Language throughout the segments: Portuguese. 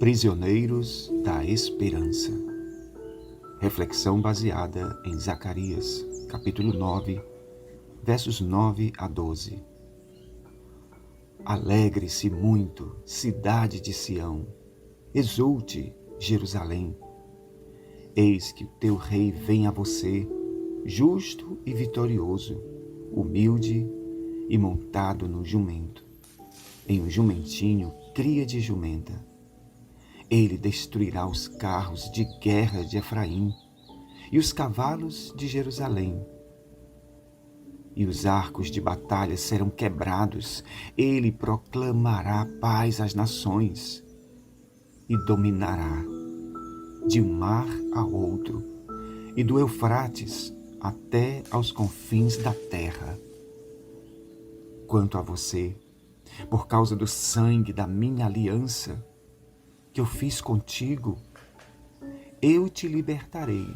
Prisioneiros da Esperança. Reflexão baseada em Zacarias, capítulo 9, versos 9 a 12. Alegre-se muito, cidade de Sião, exulte, Jerusalém. Eis que o teu rei vem a você, justo e vitorioso, humilde e montado no jumento, em um jumentinho cria de jumenta. Ele destruirá os carros de guerra de Efraim e os cavalos de Jerusalém. E os arcos de batalha serão quebrados. Ele proclamará paz às nações e dominará de um mar a outro e do Eufrates até aos confins da terra. Quanto a você, por causa do sangue da minha aliança que eu fiz contigo, eu te libertarei.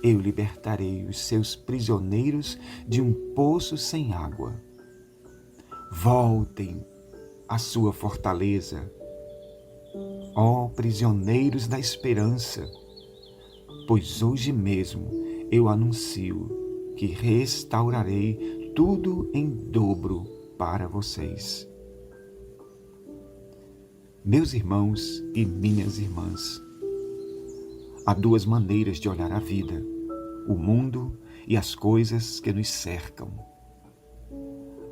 Eu libertarei os seus prisioneiros de um poço sem água. Voltem à sua fortaleza, ó prisioneiros da esperança, pois hoje mesmo eu anuncio que restaurarei tudo em dobro para vocês. Meus irmãos e minhas irmãs, há duas maneiras de olhar a vida, o mundo e as coisas que nos cercam.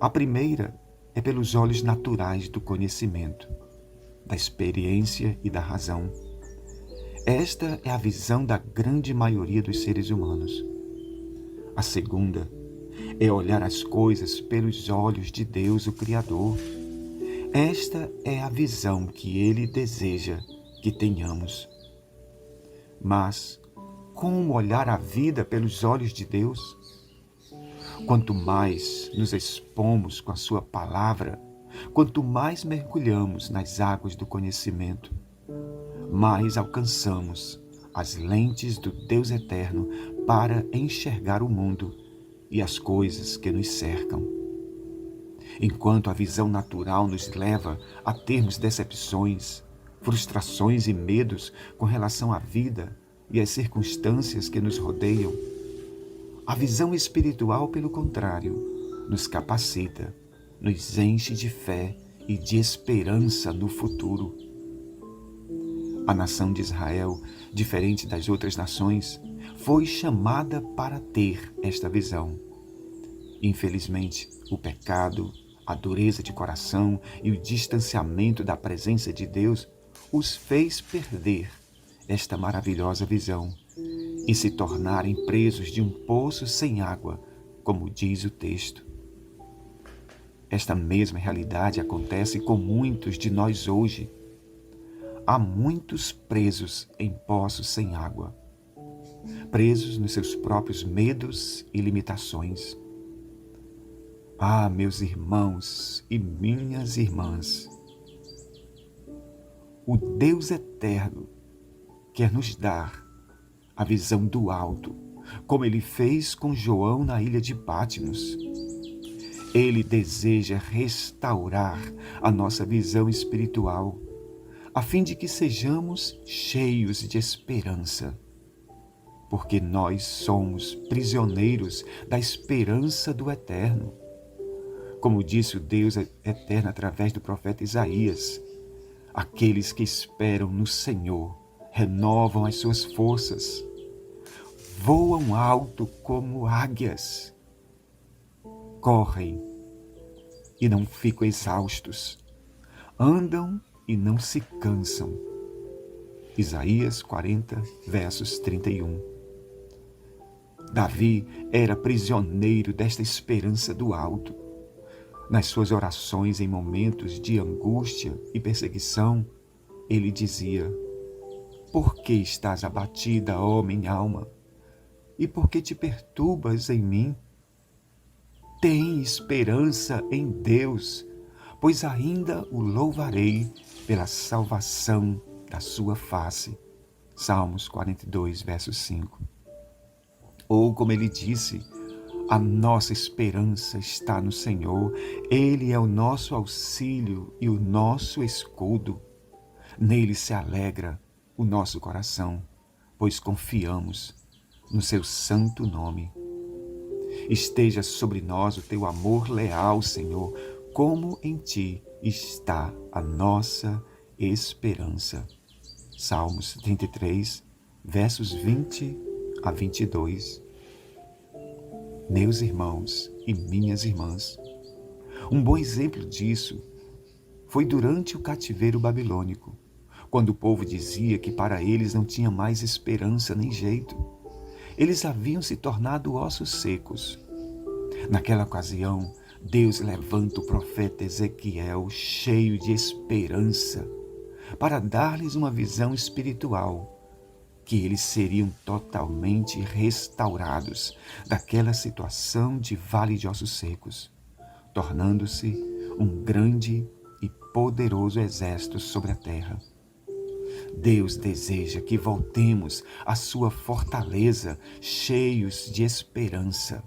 A primeira é pelos olhos naturais do conhecimento, da experiência e da razão. Esta é a visão da grande maioria dos seres humanos. A segunda é olhar as coisas pelos olhos de Deus, o Criador. Esta é a visão que Ele deseja que tenhamos. Mas como olhar a vida pelos olhos de Deus? Quanto mais nos expomos com a Sua palavra, quanto mais mergulhamos nas águas do conhecimento, mais alcançamos as lentes do Deus eterno para enxergar o mundo e as coisas que nos cercam. Enquanto a visão natural nos leva a termos decepções, frustrações e medos com relação à vida e às circunstâncias que nos rodeiam, a visão espiritual, pelo contrário, nos capacita, nos enche de fé e de esperança no futuro. A nação de Israel, diferente das outras nações, foi chamada para ter esta visão. Infelizmente, o pecado, a dureza de coração e o distanciamento da presença de Deus os fez perder esta maravilhosa visão e se tornarem presos de um poço sem água, como diz o texto. Esta mesma realidade acontece com muitos de nós hoje. Há muitos presos em poços sem água, presos nos seus próprios medos e limitações. Ah, meus irmãos e minhas irmãs, o Deus eterno quer nos dar a visão do alto, como Ele fez com João na ilha de Patmos. Ele deseja restaurar a nossa visão espiritual, a fim de que sejamos cheios de esperança, porque nós somos prisioneiros da esperança do eterno. Como disse o Deus eterno através do profeta Isaías, aqueles que esperam no Senhor renovam as suas forças, voam alto como águias, correm e não ficam exaustos, andam e não se cansam. Isaías 40, versos 31. Davi era prisioneiro desta esperança do alto. Nas suas orações em momentos de angústia e perseguição, ele dizia: Por que estás abatida, ó minha alma? E por que te perturbas em mim? Tem esperança em Deus, pois ainda o louvarei pela salvação da sua face. Salmos 42, verso 5. Ou como ele disse: A nossa esperança está no Senhor. Ele é o nosso auxílio e o nosso escudo. Nele se alegra o nosso coração, pois confiamos no seu santo nome. Esteja sobre nós o teu amor leal, Senhor, como em ti está a nossa esperança. Salmos 33, versos 20 a 22. Meus irmãos e minhas irmãs, um bom exemplo disso foi durante o cativeiro babilônico, quando o povo dizia que para eles não tinha mais esperança nem jeito. Eles haviam se tornado ossos secos. Naquela ocasião, Deus levanta o profeta Ezequiel cheio de esperança para dar-lhes uma visão espiritual, que eles seriam totalmente restaurados daquela situação de vale de ossos secos, tornando-se um grande e poderoso exército sobre a terra. Deus deseja que voltemos à sua fortaleza, cheios de esperança.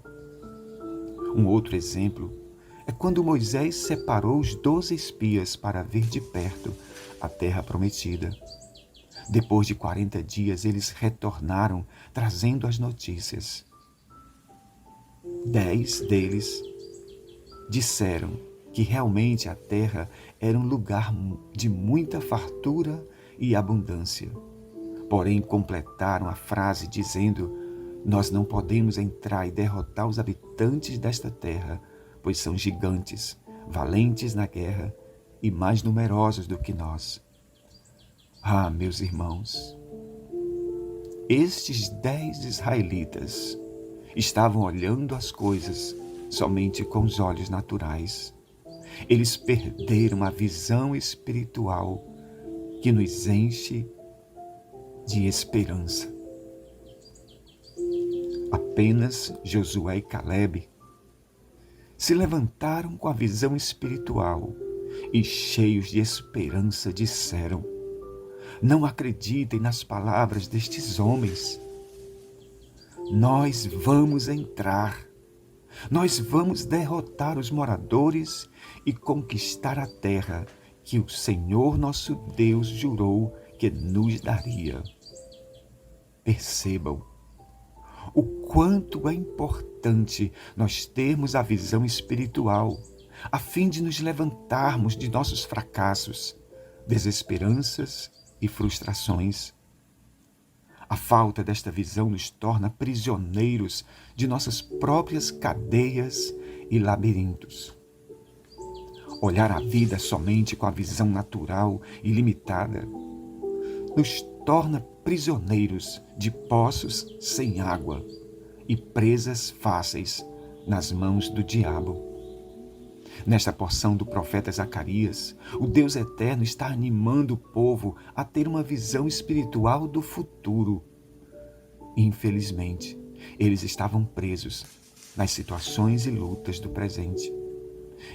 Um outro exemplo é quando Moisés separou os 12 espias para ver de perto a terra prometida. Depois de 40 dias, eles retornaram trazendo as notícias. 10 deles disseram que realmente a terra era um lugar de muita fartura e abundância. Porém, completaram a frase dizendo: nós não podemos entrar e derrotar os habitantes desta terra, pois são gigantes, valentes na guerra e mais numerosos do que nós. Ah, meus irmãos, estes 10 israelitas estavam olhando as coisas somente com os olhos naturais. Eles perderam a visão espiritual que nos enche de esperança. Apenas Josué e Calebe se levantaram com a visão espiritual e, cheios de esperança, disseram: não acreditem nas palavras destes homens. Nós vamos entrar. Nós vamos derrotar os moradores e conquistar a terra que o Senhor nosso Deus jurou que nos daria. Percebam o quanto é importante nós termos a visão espiritual, a fim de nos levantarmos de nossos fracassos, desesperanças e frustrações. A falta desta visão nos torna prisioneiros de nossas próprias cadeias e labirintos. Olhar a vida somente com a visão natural e limitada nos torna prisioneiros de poços sem água e presas fáceis nas mãos do diabo. Nesta porção do profeta Zacarias, o Deus Eterno está animando o povo a ter uma visão espiritual do futuro. Infelizmente, eles estavam presos nas situações e lutas do presente.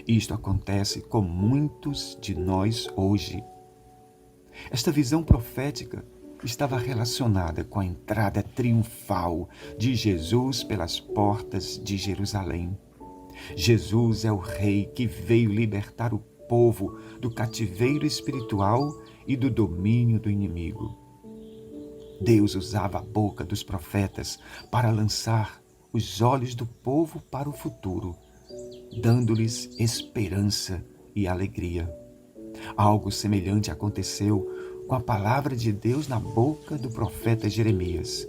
Isto acontece com muitos de nós hoje. Esta visão profética estava relacionada com a entrada triunfal de Jesus pelas portas de Jerusalém. Jesus é o Rei que veio libertar o povo do cativeiro espiritual e do domínio do inimigo. Deus usava a boca dos profetas para lançar os olhos do povo para o futuro, dando-lhes esperança e alegria. Algo semelhante aconteceu com a palavra de Deus na boca do profeta Jeremias.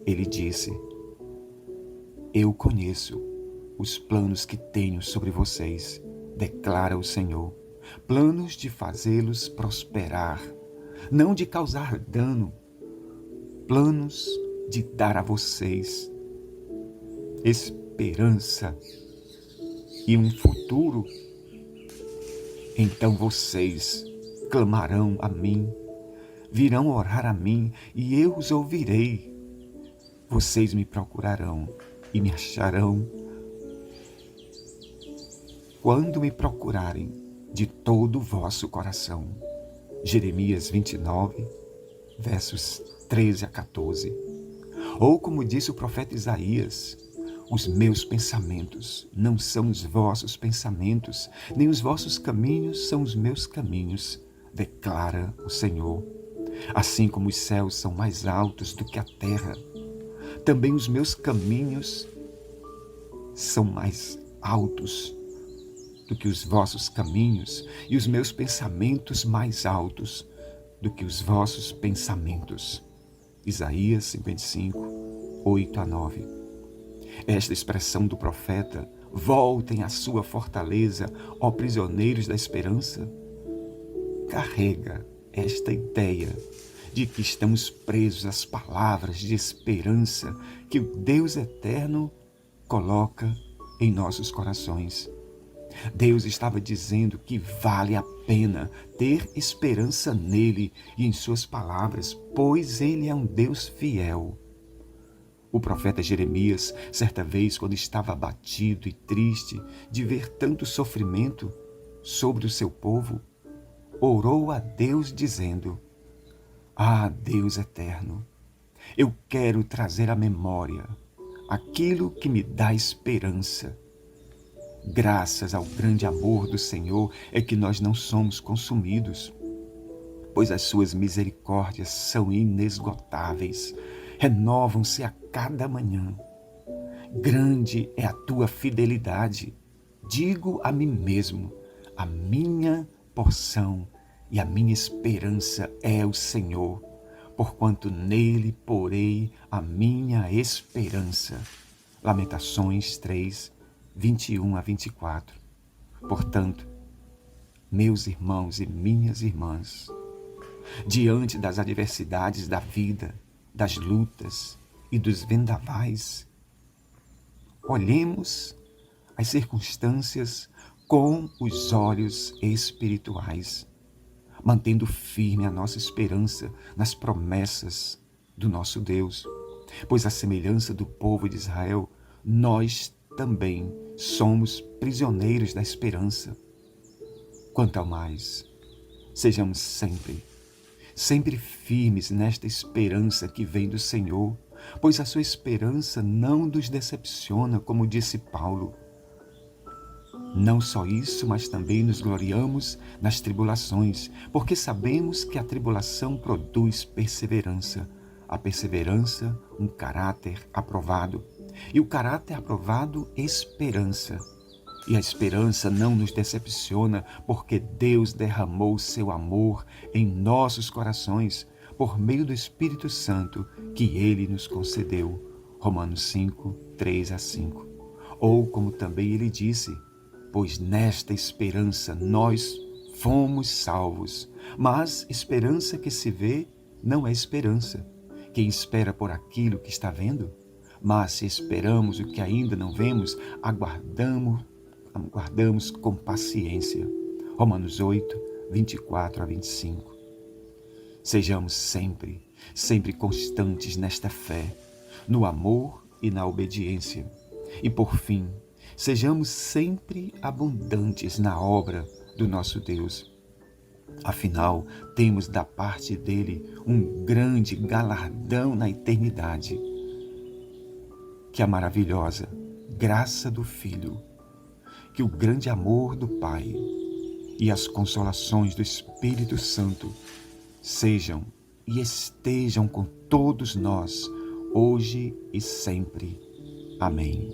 Ele disse: eu conheço os planos que tenho sobre vocês, declara o Senhor, planos de fazê-los prosperar, não de causar dano, planos de dar a vocês esperança e um futuro. Então vocês clamarão a mim, virão orar a mim e eu os ouvirei. Vocês me procurarão e me acharão quando me procurarem de todo o vosso coração. Jeremias 29, versos 13 a 14. Ou como disse o profeta Isaías: os meus pensamentos não são os vossos pensamentos, nem os vossos caminhos são os meus caminhos, declara o Senhor. Assim como os céus são mais altos do que a terra, também os meus caminhos são mais altos do que os vossos caminhos, e os meus pensamentos mais altos do que os vossos pensamentos. Isaías 55, 8 a 9. Esta expressão do profeta, voltem à sua fortaleza, ó prisioneiros da esperança, carrega esta ideia de que estamos presos às palavras de esperança que o Deus eterno coloca em nossos corações. Deus estava dizendo que vale a pena ter esperança nele e em suas palavras, pois ele é um Deus fiel. O profeta Jeremias, certa vez, quando estava abatido e triste de ver tanto sofrimento sobre o seu povo, orou a Deus dizendo: Ah, Deus eterno, eu quero trazer à memória aquilo que me dá esperança. Graças ao grande amor do Senhor é que nós não somos consumidos, pois as suas misericórdias são inesgotáveis, renovam-se a cada manhã. Grande é a tua fidelidade. Digo a mim mesmo, a minha porção e a minha esperança é o Senhor, porquanto nele porei a minha esperança. Lamentações 3, 21 a 24. Portanto, meus irmãos e minhas irmãs, diante das adversidades da vida, das lutas e dos vendavais, olhemos as circunstâncias com os olhos espirituais, mantendo firme a nossa esperança nas promessas do nosso Deus, pois à semelhança do povo de Israel, nós também somos prisioneiros da esperança. Quanto ao mais, sejamos sempre firmes nesta esperança que vem do Senhor, pois a sua esperança não nos decepciona, como disse Paulo. Não só isso, mas também nos gloriamos nas tribulações, porque sabemos que a tribulação produz perseverança. A perseverança, um caráter aprovado. E o caráter aprovado, esperança. E a esperança não nos decepciona, porque Deus derramou o seu amor em nossos corações, por meio do Espírito Santo que Ele nos concedeu. Romanos 5, 3 a 5. Ou como também Ele disse, pois nesta esperança nós fomos salvos. Mas esperança que se vê não é esperança. Quem espera por aquilo que está vendo? Mas se esperamos o que ainda não vemos, aguardamos com paciência. Romanos 8, 24 a 25. Sejamos sempre constantes nesta fé, no amor e na obediência. E por fim, sejamos sempre abundantes na obra do nosso Deus. Afinal, temos da parte dele um grande galardão na eternidade, que a maravilhosa graça do Filho, que o grande amor do Pai e as consolações do Espírito Santo sejam e estejam com todos nós, hoje e sempre. Amém.